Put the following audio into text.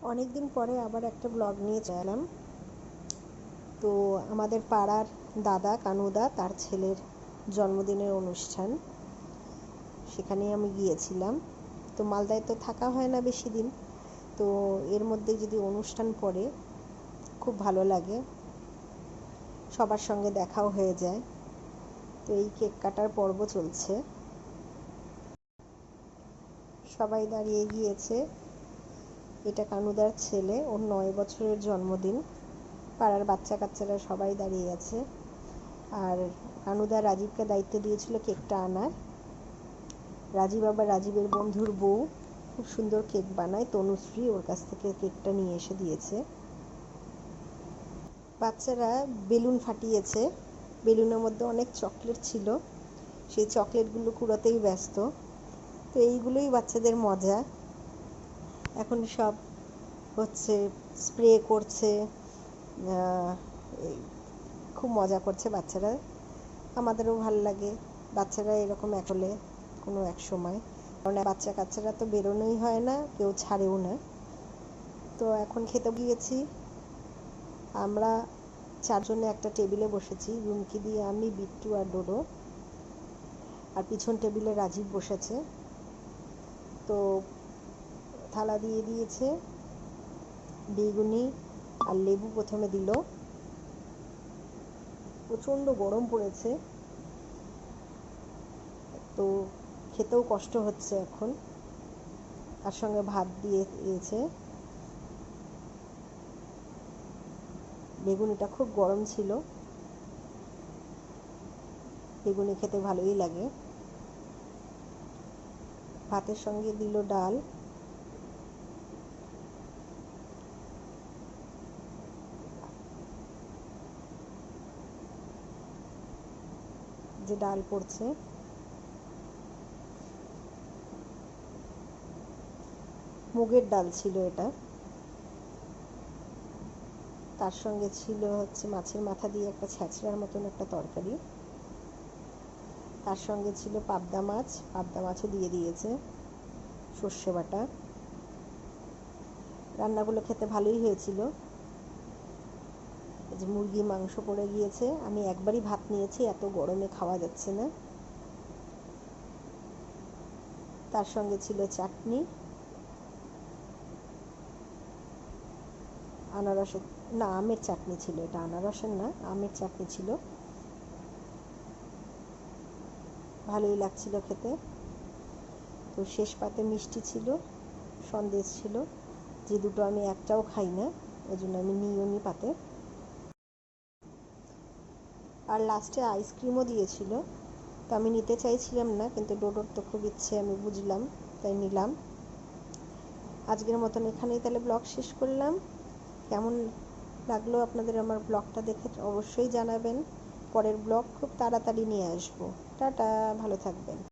অনেক দিন পরে আবার একটা ব্লগ নিয়ে চলে এলাম। তো আমাদের পাড়ার দাদা কানুদা তার ছেলের জন্মদিনের অনুষ্ঠান, সেখানে আমি গিয়েছিলাম। তো মালদায় তো থাকা হয় না বেশি দিন, তো এর মধ্যে যদি অনুষ্ঠান পড়ে খুব ভালো লাগে, সবার সঙ্গে দেখাও হয়ে যায়। তো এই কেক কাটার পর্ব চলছে, সবাই দাঁড়িয়ে গিয়েছে। এটা কানুদার ছেলে, ওর 9 বছরের জন্মদিন। পাড়ার বাচ্চা কাচ্চারা সবাই দাঁড়িয়ে আছে। আর কানুদা রাজীবকে দায়িত্ব দিয়েছিল কেকটা আনার। রাজীব আবার রাজীবের বন্ধুর বউ খুব সুন্দর কেক বানায়, তনুশ্রী, ওর কাছ থেকে কেকটা নিয়ে এসে দিয়েছে। বাচ্চারা বেলুন ফাটিয়েছে, বেলুনের মধ্যে অনেক চকলেট ছিল, সেই চকলেটগুলো কুড়াতেই ব্যস্ত। তো এইগুলোই বাচ্চাদের মজা। এখন সব হচ্ছে, স্প্রে করছে, খুব মজা করছে বাচ্চারা। আমাদেরও ভালো লাগে বাচ্চারা এরকম এক হলে কোনো এক সময়, কারণ বাচ্চা কাচ্চারা তো বেরোনোই হয় না, কেউ ছাড়েও না। তো এখন খেতে গিয়েছি আমরা, 4 জনে একটা টেবিলে বসেছি, রুমকি দিয়ে আমি, বিট্টু আর ডোডো। আর পিছন টেবিলে রাজীব বসেছে। তো থালা দিয়ে দিয়েছে, বেগুনি আর লেবু প্রথমে দিল। প্রচণ্ড গরম পড়েছে, তো খেতেও কষ্ট হচ্ছে এখন। তার সঙ্গে ভাত দিয়ে দিয়েছে। বেগুনিটা খুব গরম ছিল, বেগুনি খেতে ভালোই লাগে। ভাতের সঙ্গে দিল ডাল, যে ডাল পড়ছে, মুগের ডাল ছিল এটা। তার সঙ্গে ছিল হচ্ছে মাছের মাথা দিয়ে একটা ছ্যাঁচড়ার মতন একটা তরকারি। তার সঙ্গে ছিল পাবদা মাছ, পাবদা মাছও দিয়ে দিয়েছে, সর্ষে বাটা। রান্নাগুলো খেতে ভালোই হয়েছিল। যে মুরগি মাংস পড়ে গিয়েছে, আমি একবারই ভাত নিয়েছি, এত গরমে খাওয়া যাচ্ছে না। তার সঙ্গে ছিল চাটনি, আনারসের, না আমের চাটনি ছিল এটা, আনারসের না, আমের চাটনি ছিল। ভালোই লাগছিল খেতে। তো শেষ পাতে মিষ্টি ছিল, সন্দেশ ছিল, যে দুটো আমি একটাও খাই না, ওই জন্য আমি নিইও নি পাতে। আর লাস্টে আইসক্রিমও দিয়েছিল, তো আমি নিতে চাইছিলাম না, কিন্তু ডোডোর তো খুব ইচ্ছে, আমি বুঝলাম, তাই নিলাম। আজকের মতন এখানেই তাহলে ব্লগ শেষ করলাম। কেমন লাগলো আপনাদের আমার ব্লগটা দেখে অবশ্যই জানাবেন। পরের ব্লগ খুব তাড়াতাড়ি নিয়ে আসবো। টাটা, ভালো থাকবেন।